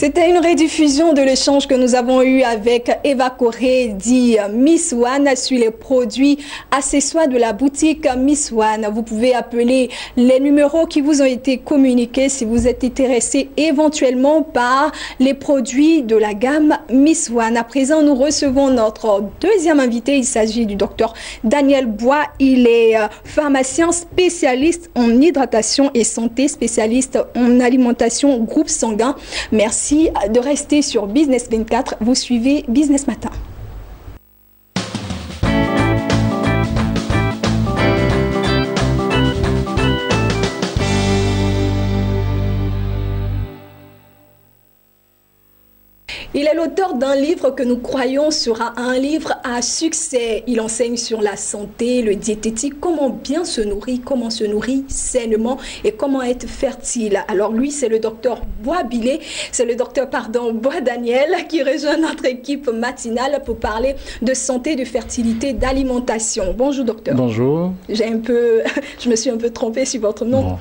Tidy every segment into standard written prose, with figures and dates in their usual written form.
C'était une rediffusion de l'échange que nous avons eu avec Eva Corée, dit Miss One, sur les produits accessoires de la boutique Miss One. Vous pouvez appeler les numéros qui vous ont été communiqués si vous êtes intéressé éventuellement par les produits de la gamme Miss One. À présent, nous recevons notre deuxième invité. Il s'agit du docteur Daniel Bois. Il est pharmacien spécialiste en hydratation et santé, spécialiste en alimentation groupe sanguin. Merci de rester sur Business 24. Vous suivez Business Matin. Il est l'auteur d'un livre que nous croyons sera un livre à succès. Il enseigne sur la santé, le diététique, comment bien se nourrir, comment se nourrir sainement et comment être fertile. Alors lui, c'est le docteur Bois Daniel qui rejoint notre équipe matinale pour parler de santé, de fertilité, d'alimentation. Bonjour docteur. Bonjour. Je me suis un peu trompée sur votre nom. Non,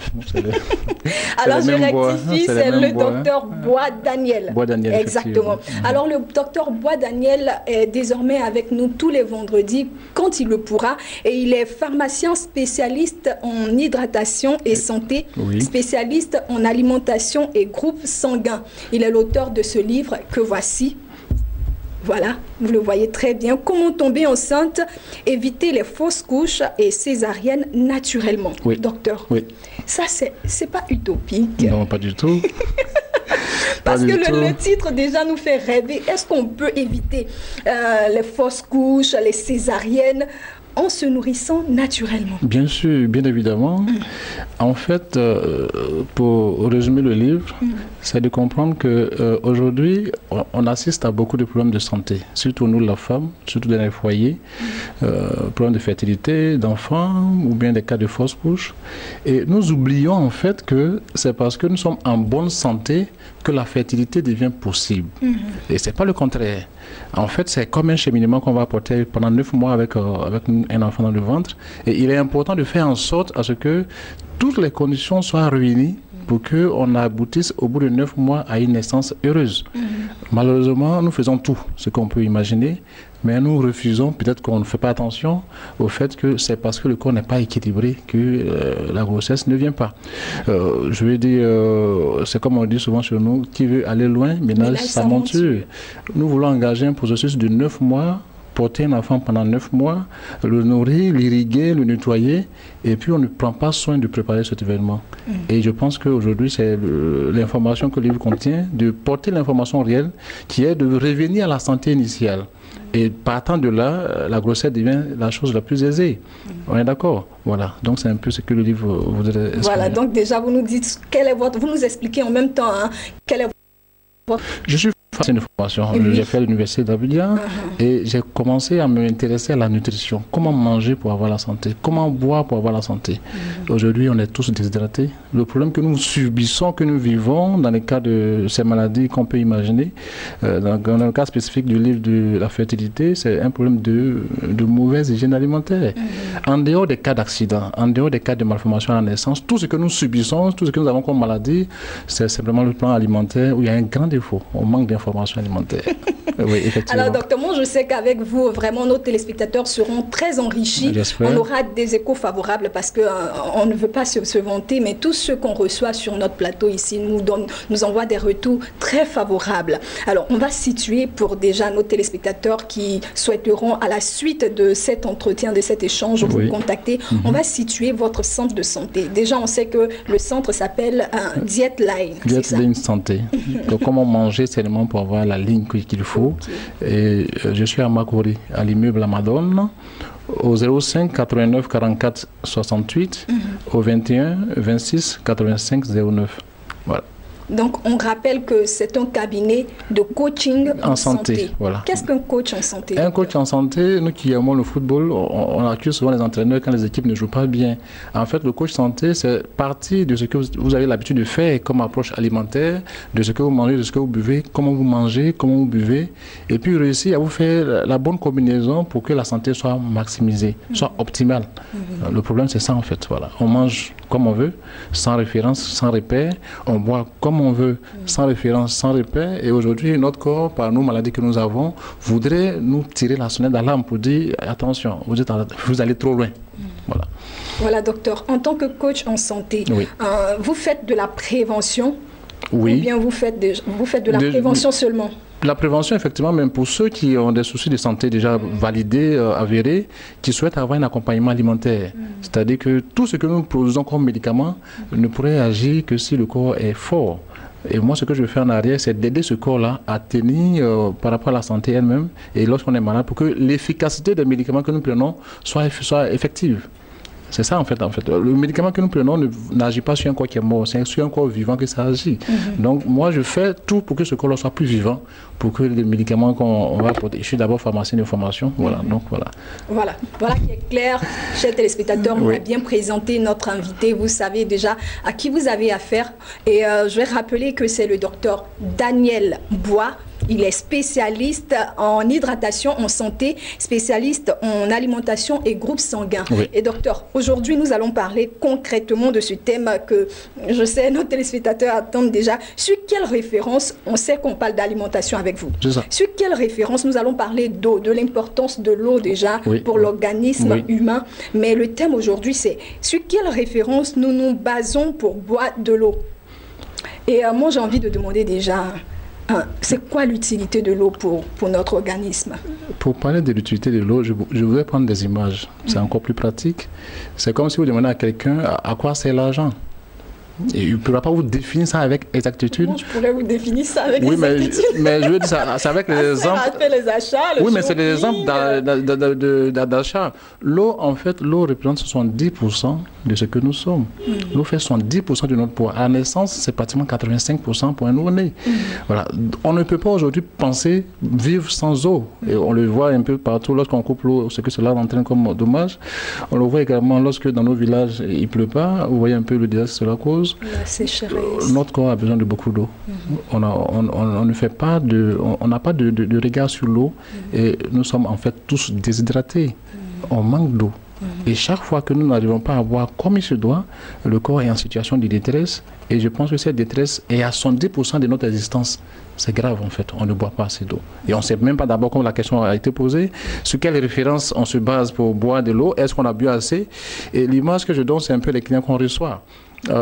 alors je rectifie, c'est le docteur Bois Daniel. Bois Daniel. Exactement. Alors le docteur Bois Daniel est désormais avec nous tous les vendredis quand il le pourra et il est pharmacien spécialiste en hydratation et santé, spécialiste en alimentation et groupe sanguin. Il est l'auteur de ce livre que voici. Voilà, vous le voyez très bien. Comment tomber enceinte, éviter les fausses couches et césariennes naturellement. Oui. Docteur, ça c'est pas utopique. Non, pas du tout. Parce que le titre déjà nous fait rêver. Est-ce qu'on peut éviter les fausses couches, les césariennes en se nourrissant naturellement? Bien sûr, bien évidemment. En fait, pour résumer le livre, c'est de comprendre qu'aujourd'hui, on assiste à beaucoup de problèmes de santé, surtout nous, la femme, surtout dans les foyers, problèmes de fertilité, d'enfants, ou bien des cas de fausses couches. Et nous oublions en fait que c'est parce que nous sommes en bonne santé que la fertilité devient possible. Et ce n'est pas le contraire. En fait, c'est comme un cheminement qu'on va porter pendant 9 mois avec un enfant dans le ventre. Et il est important de faire en sorte à ce que toutes les conditions soient réunies pour qu'on aboutisse au bout de 9 mois à une naissance heureuse. Malheureusement, nous faisons tout ce qu'on peut imaginer, mais nous refusons, peut-être qu'on ne fait pas attention au fait que c'est parce que le corps n'est pas équilibré que la grossesse ne vient pas. Je veux dire, c'est comme on dit souvent chez nous, qui veut aller loin, ménage sa monture. Nous voulons engager un processus de 9 mois, porter un enfant pendant 9 mois, le nourrir, l'irriguer, le nettoyer, et puis on ne prend pas soin de préparer cet événement. Et je pense qu'aujourd'hui, c'est l'information que le livre contient, de porter l'information réelle, qui est de revenir à la santé initiale. Et partant de là, la grossesse devient la chose la plus aisée. On est d'accord? Voilà. Donc c'est un peu ce que le livre voudrait exprimer. Voilà. Donc déjà, vous nous dites, vous nous expliquez en même temps, quelle est votre... Je suis c'est une formation. J'ai fait à l'université d'Abidjan et j'ai commencé à m'intéresser à la nutrition. Comment manger pour avoir la santé? Comment boire pour avoir la santé? Aujourd'hui, on est tous déshydratés. Le problème que nous subissons, que nous vivons dans les cas de ces maladies qu'on peut imaginer, dans le cas spécifique du livre de la fertilité, c'est un problème de mauvaise hygiène alimentaire. En dehors des cas d'accident, en dehors des cas de malformation à la naissance, tout ce que nous subissons, tout ce que nous avons comme maladie, c'est simplement le plan alimentaire où il y a un grand défaut. On manque d'informations alimentaire. Oui, effectivement. Alors, docteur, moi, je sais qu'avec vous, vraiment, nos téléspectateurs seront très enrichis. On aura des échos favorables parce qu'on ne veut pas se vanter, mais tous ceux qu'on reçoit sur notre plateau ici nous envoient des retours très favorables. Alors, on va situer pour déjà nos téléspectateurs qui souhaiteront, à la suite de cet entretien, de cet échange, vous contacter, on va situer votre centre de santé. Déjà, on sait que le centre s'appelle Dietline. Dietline Santé. Donc, comment manger seulement pour avoir la ligne qu'il faut. Et je suis à Makori, à l'immeuble Amadone, au 05 89 44 68, au 21 26 85 09. Voilà. Donc, on rappelle que c'est un cabinet de coaching en santé. Voilà. Qu'est-ce qu'un coach en santé? Un coach en santé, nous qui aimons le football, on accuse souvent les entraîneurs quand les équipes ne jouent pas bien. En fait, le coach santé, c'est partie de ce que vous avez l'habitude de faire comme approche alimentaire, de ce que vous mangez, de ce que vous buvez, comment vous mangez, comment vous buvez, et puis réussir à vous faire la bonne combinaison pour que la santé soit maximisée, soit optimale. Le problème, c'est ça en fait. Voilà. On mange comme on veut, sans référence, sans repère. On boit comme on veut, sans référence, sans repère. Et aujourd'hui, notre corps, par nos maladies que nous avons, voudrait nous tirer la sonnette d'alarme pour dire attention, vous allez trop loin. Voilà. Voilà, docteur. En tant que coach en santé, vous faites de la prévention ou bien vous faites de la prévention seulement? La prévention, effectivement, même pour ceux qui ont des soucis de santé déjà validés, avérés, qui souhaitent avoir un accompagnement alimentaire. C'est-à-dire que tout ce que nous produisons comme médicaments ne pourrait agir que si le corps est fort. Et moi, ce que je fais en arrière, c'est d'aider ce corps-là à tenir par rapport à la santé elle-même et lorsqu'on est malade, pour que l'efficacité des médicaments que nous prenons soit effective. C'est ça en fait. Le médicament que nous prenons n'agit pas sur un corps qui est mort, c'est sur un corps vivant que ça agit. Donc moi je fais tout pour que ce corps soit plus vivant, pour que les médicaments qu'on va apporter. Je suis d'abord pharmacien de formation, donc voilà. Voilà qui est clair, chers téléspectateurs, on a bien présenté notre invité, vous savez déjà à qui vous avez affaire. Et je vais rappeler que c'est le docteur Daniel Bois. Il est spécialiste en hydratation, en santé, spécialiste en alimentation et groupe sanguin. Et docteur, aujourd'hui, nous allons parler concrètement de ce thème que je sais, nos téléspectateurs attendent déjà. Sur quelle référence, on sait qu'on parle d'alimentation avec vous. Sur quelle référence nous allons parler d'eau, de l'importance de l'eau déjà pour l'organisme humain. Mais le thème aujourd'hui, c'est sur quelle référence nous nous basons pour boire de l'eau. Et moi, j'ai envie de demander déjà... c'est quoi l'utilité de l'eau pour notre organisme? Pour parler de l'utilité de l'eau, je voudrais prendre des images. C'est encore plus pratique. C'est comme si vous demandez à quelqu'un à quoi sert l'argent. Et il ne pourra pas vous définir ça avec exactitude. Comment je pourrais vous définir ça avec exactitude? mais je veux dire, c'est avec les exemples. Les achats, mais c'est des exemples d'achat. L'eau, en fait, l'eau représente 70% de ce que nous sommes. L'eau fait 70% de notre poids. À la naissance, c'est pratiquement 85% pour un nouveau-né. Voilà. On ne peut pas aujourd'hui penser vivre sans eau. Et on le voit un peu partout lorsqu'on coupe l'eau, ce que cela entraîne comme dommage. On le voit également lorsque dans nos villages, il ne pleut pas. Vous voyez un peu le désastre que cela cause. Notre corps a besoin de beaucoup d'eau. On n'a pas de regard sur l'eau et nous sommes en fait tous déshydratés. On manque d'eau. Et chaque fois que nous n'arrivons pas à boire comme il se doit, le corps est en situation de détresse. Et je pense que cette détresse est à 70% de notre existence. C'est grave en fait, on ne boit pas assez d'eau. Et on ne sait même pas d'abord, comme la question a été posée, sur quelle référence on se base pour boire de l'eau. Est-ce qu'on a bu assez? Et l'image que je donne, c'est un peu les clients qu'on reçoit.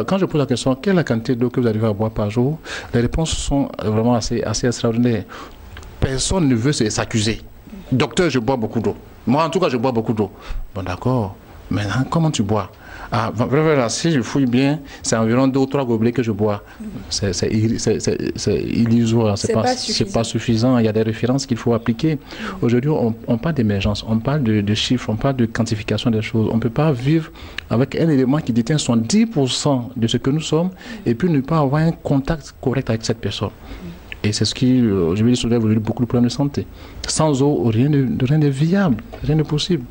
Quand je pose la question, quelle est la quantité d'eau que vous arrivez à boire par jour? Les réponses sont vraiment assez extraordinaires. Personne ne veut s'accuser. Docteur, je bois beaucoup d'eau. Moi, en tout cas, je bois beaucoup d'eau. Bon, d'accord. Maintenant, comment tu bois? Si je fouille bien, c'est environ 2 ou 3 gobelets que je bois. C'est illusoire, c'est pas suffisant. Il y a des références qu'il faut appliquer. Aujourd'hui, on parle d'émergence, on parle de chiffres, on parle de quantification des choses. On ne peut pas vivre avec un élément qui détient 70% de ce que nous sommes et puis ne pas avoir un contact correct avec cette personne. Et c'est ce qui, je vais dire, soulève beaucoup de problèmes de santé. Sans eau, rien n'est viable, rien n'est possible.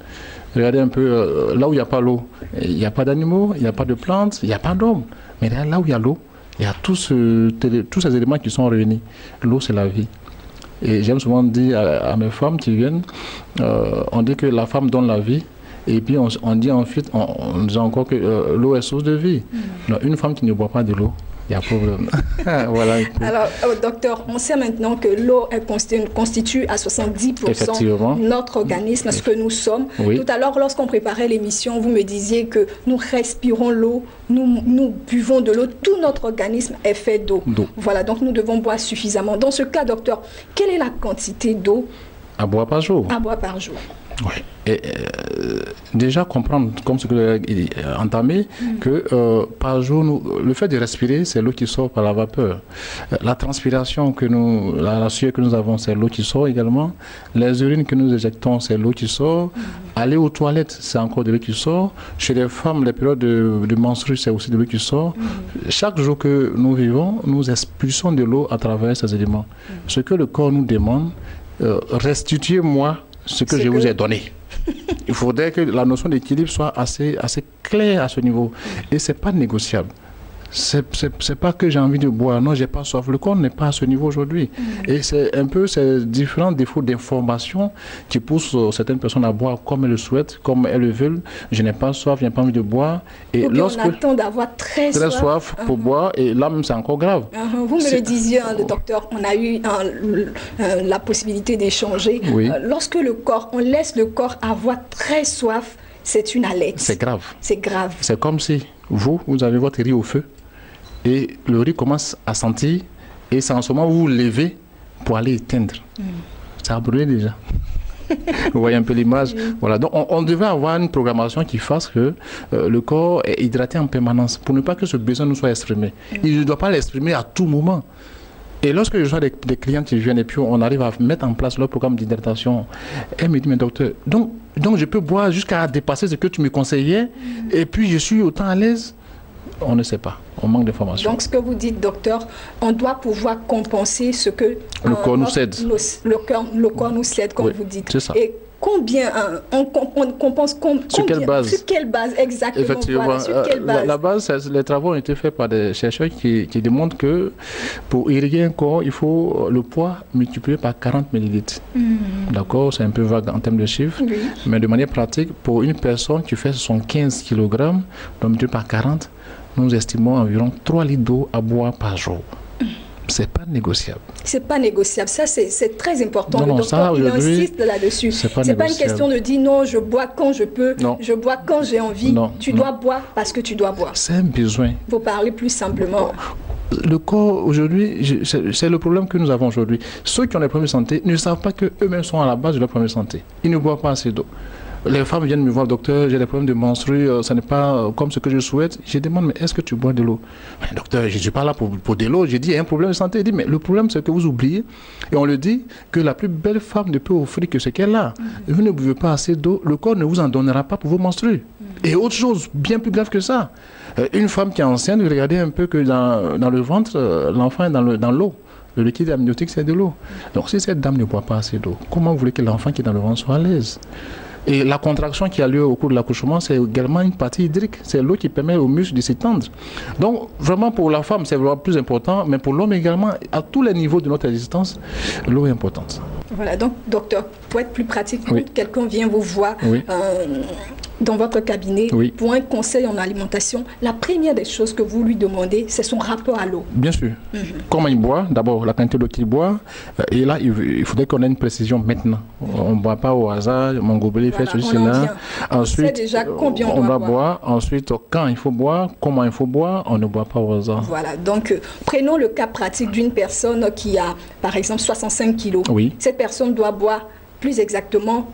Regardez un peu, là où il n'y a pas l'eau, il n'y a pas d'animaux, il n'y a pas de plantes, il n'y a pas d'hommes. Mais là où il y a l'eau, il y a tous ces éléments qui sont réunis. L'eau, c'est la vie. Et j'aime souvent dire à mes femmes qui viennent, on dit que la femme donne la vie. Et puis on dit ensuite, on dit encore que l'eau est source de vie. Donc, une femme qui ne boit pas de l'eau, il y a problème. Voilà. Alors, docteur, on sait maintenant que l'eau constitue à 70% notre organisme, ce que nous sommes. Tout à l'heure, lorsqu'on préparait l'émission, vous me disiez que nous respirons l'eau, nous buvons de l'eau, tout notre organisme est fait d'eau. Voilà, donc nous devons boire suffisamment. Dans ce cas, docteur, quelle est la quantité d'eau à boire par jour? À boire par jour. Oui. Et déjà comprendre, comme ce que vous avez entamé, que par jour, le fait de respirer, c'est l'eau qui sort par la vapeur. La transpiration, la sueur que nous avons, c'est l'eau qui sort également. Les urines que nous éjectons, c'est l'eau qui sort. Aller aux toilettes, c'est encore de l'eau qui sort. Chez les femmes, les périodes de menstrues, c'est aussi de l'eau qui sort. Chaque jour que nous vivons, nous expulsons de l'eau à travers ces éléments. Ce que le corps nous demande, restituez-moi ce que je vous ai donné. Il faudrait que la notion d'équilibre soit assez claire à ce niveau. Et ce n'est pas négociable. c'est pas que j'ai envie de boire, non, j'ai pas soif. Le corps n'est pas à ce niveau aujourd'hui. Et c'est un peu ces différents défauts d'information qui poussent certaines personnes à boire comme elles le souhaitent, comme elles le veulent. Je n'ai pas soif, je n'ai pas envie de boire. Et ou bien on attend d'avoir très soif pour boire, et là même c'est encore grave. Vous me le disiez, le docteur, on a eu la possibilité d'échanger. Oui. Lorsque on laisse le corps avoir très soif, c'est une alerte. C'est grave. C'est grave. C'est comme si vous avez votre riz au feu et le riz commence à sentir, et c'est en ce moment où vous vous levez pour aller éteindre. Ça a brûlé déjà. Vous voyez un peu l'image. Voilà. Donc on devait avoir une programmation qui fasse que le corps est hydraté en permanence pour ne pas que ce besoin nous soit exprimé. Il ne doit pas l'exprimer à tout moment. Et lorsque je vois des clients qui viennent et puis on arrive à mettre en place leur programme d'hydratation, elle me dit, mais docteur, donc je peux boire jusqu'à dépasser ce que tu me conseillais, et puis je suis autant à l'aise. On ne sait pas, on manque d'informations. Donc ce que vous dites, docteur, on doit pouvoir compenser ce que le corps nous cède. Le corps nous cède, comme vous dites. C'est ça. Et combien on compense sur quelle base? Sur quelle base exactement? Effectivement, voilà, sur quelle base? La base, les travaux ont été faits par des chercheurs qui démontrent que pour irriguer un corps, il faut le poids multiplié par 40 millilitres. D'accord, c'est un peu vague en termes de chiffres, mais de manière pratique, pour une personne qui fait 75 kg, donc multiplié par 40, nous estimons environ 3 litres d'eau à boire par jour. C'est pas négociable. C'est pas négociable. Ça, c'est très important. Non, le docteur, il insiste là-dessus. C'est pas une question de dire non, je bois quand je peux, je bois quand j'ai envie. Tu dois boire parce que tu dois boire. C'est un besoin. Il faut parler plus simplement. Le corps, aujourd'hui, c'est le problème que nous avons aujourd'hui. Ceux qui ont des problèmes de santé ne savent pas qu'eux-mêmes sont à la base de leur problème de santé. Ils ne boivent pas assez d'eau. Les femmes viennent me voir, docteur, j'ai des problèmes de menstrues, ça n'est pas comme ce que je souhaite. Je demande, mais est-ce que tu bois de l'eau? Docteur, je ne suis pas là pour de l'eau. J'ai dit, il y a un problème de santé. Il dit, mais le problème, c'est que vous oubliez, et on le dit, que la plus belle femme ne peut offrir que ce qu'elle a. Vous ne buvez pas assez d'eau, le corps ne vous en donnera pas pour vos menstrues. Et autre chose, bien plus grave que ça. Une femme qui est enceinte, regardez un peu que dans le ventre, l'enfant est dans l'eau. Le liquide amniotique, c'est de l'eau. Donc si cette dame ne boit pas assez d'eau, comment vous voulez que l'enfant qui est dans le ventre soit à l'aise? Et la contraction qui a lieu au cours de l'accouchement, c'est également une partie hydrique. C'est l'eau qui permet aux muscles de s'étendre. Donc, vraiment, pour la femme, c'est vraiment plus important, mais pour l'homme également, à tous les niveaux de notre existence, l'eau est importante. Voilà, donc, docteur, pour être plus pratique, quand quelqu'un vient vous voir dans votre cabinet pour un conseil en alimentation, la première des choses que vous lui demandez, c'est son rapport à l'eau. Bien sûr. Comment il boit, d'abord la quantité d'eau qu'il boit, et là, il faudrait qu'on ait une précision maintenant. On ne boit pas au hasard, mon gobelet fait ceci, là. Ensuite, déjà combien on doit boire. Ensuite, quand il faut boire, comment il faut boire, on ne boit pas au hasard. Voilà, donc prenons le cas pratique d'une personne qui a, par exemple, 65 kilos. Cette personne doit boire plus exactement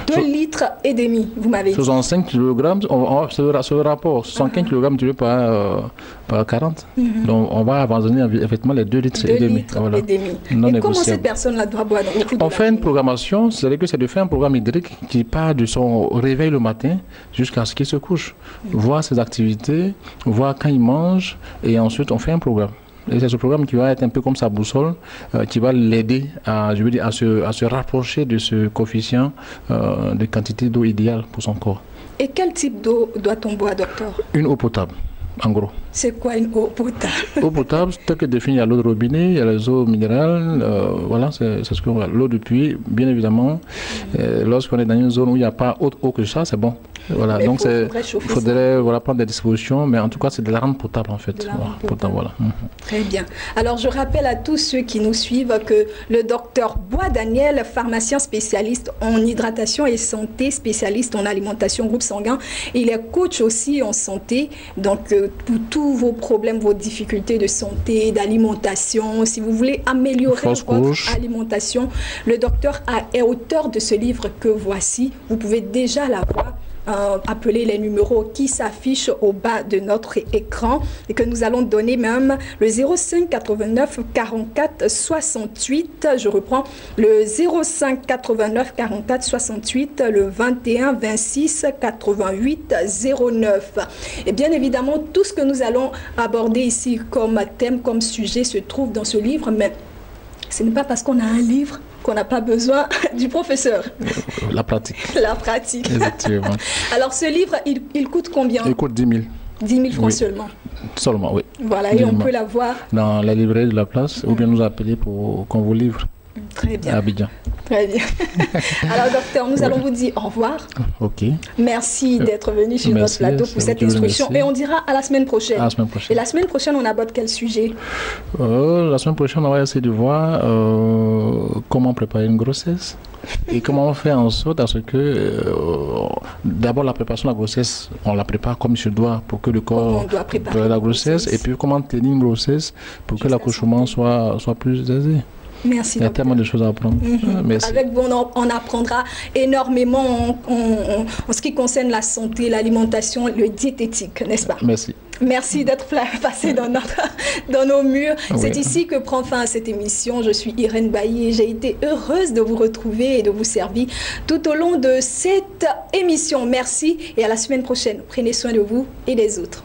2 litres et demi, vous m'avez dit. 65 kg, sur le rapport, 65 kg tu veux par 40. Donc on va abandonner effectivement les 2 litres et demi. Voilà. Et comment cette personne-là doit boire au cours de On fait une programmation, c'est-à-dire que c'est de faire un programme hydrique qui part de son réveil le matin jusqu'à ce qu'il se couche. Voir ses activités, voir quand il mange, et ensuite on fait un programme. Et c'est ce programme qui va être un peu comme sa boussole, qui va l'aider à se rapprocher de ce coefficient de quantité d'eau idéale pour son corps. Et quel type d'eau doit-on boire, docteur? Une eau potable, en gros. C'est quoi une eau potable? Eau potable, tel que défini, il y a l'eau de robinet, il y a les eaux minérales, voilà, c'est ce qu'on voit. L'eau de puits, bien évidemment. Lorsqu'on est dans une zone où il n'y a pas autre eau que ça, c'est bon. Voilà, mais donc il faudrait prendre des dispositions, mais en tout cas c'est de la rendre potable en fait. Voilà. Très bien. Alors je rappelle à tous ceux qui nous suivent que le docteur Bois Daniel, pharmacien spécialiste en hydratation et santé, spécialiste en alimentation groupe sanguin, il est coach aussi en santé, donc pour tous vos problèmes, vos difficultés de santé, d'alimentation, si vous voulez améliorer votre alimentation, le docteur est auteur de ce livre que voici, vous pouvez déjà l'avoir. Appeler les numéros qui s'affichent au bas de notre écran et que nous allons donner même le 05 89 44 68, je reprends le 05 89 44 68, le 21 26 88 09. Et bien évidemment, tout ce que nous allons aborder ici comme thème, comme sujet se trouve dans ce livre, mais ce n'est pas parce qu'on a un livre qu'on n'a pas besoin du professeur. La pratique. La pratique. Effectivement. Alors, ce livre, il coûte combien? Il coûte 10 000. 10 000 francs seulement. Seulement, oui. Voilà, et on peut la voir dans la librairie de la place ou bien nous appeler pour qu'on vous livre. Très bien. À Abidjan. Très bien. Alors, docteur, nous allons vous dire au revoir. OK. Merci d'être venu sur notre plateau pour cette instruction. Et on dira à la semaine prochaine. À la semaine prochaine. Et la semaine prochaine, on aborde quel sujet? La semaine prochaine, on va essayer de voir comment préparer une grossesse. Et comment faire en sorte à ce que, d'abord la préparation de la grossesse, on la prépare comme il se doit pour que le corps prépare la grossesse. Et puis comment tenir une grossesse pour que l'accouchement soit plus aisé. Merci. Il y a tellement de choses à apprendre. Merci. Avec vous, on apprendra énormément en ce qui concerne la santé, l'alimentation, le diététique, n'est-ce pas? Merci. Merci d'être passé dans nos murs. Oui. C'est ici que prend fin cette émission. Je suis Irène Bailly et j'ai été heureuse de vous retrouver et de vous servir tout au long de cette émission. Merci et à la semaine prochaine. Prenez soin de vous et des autres.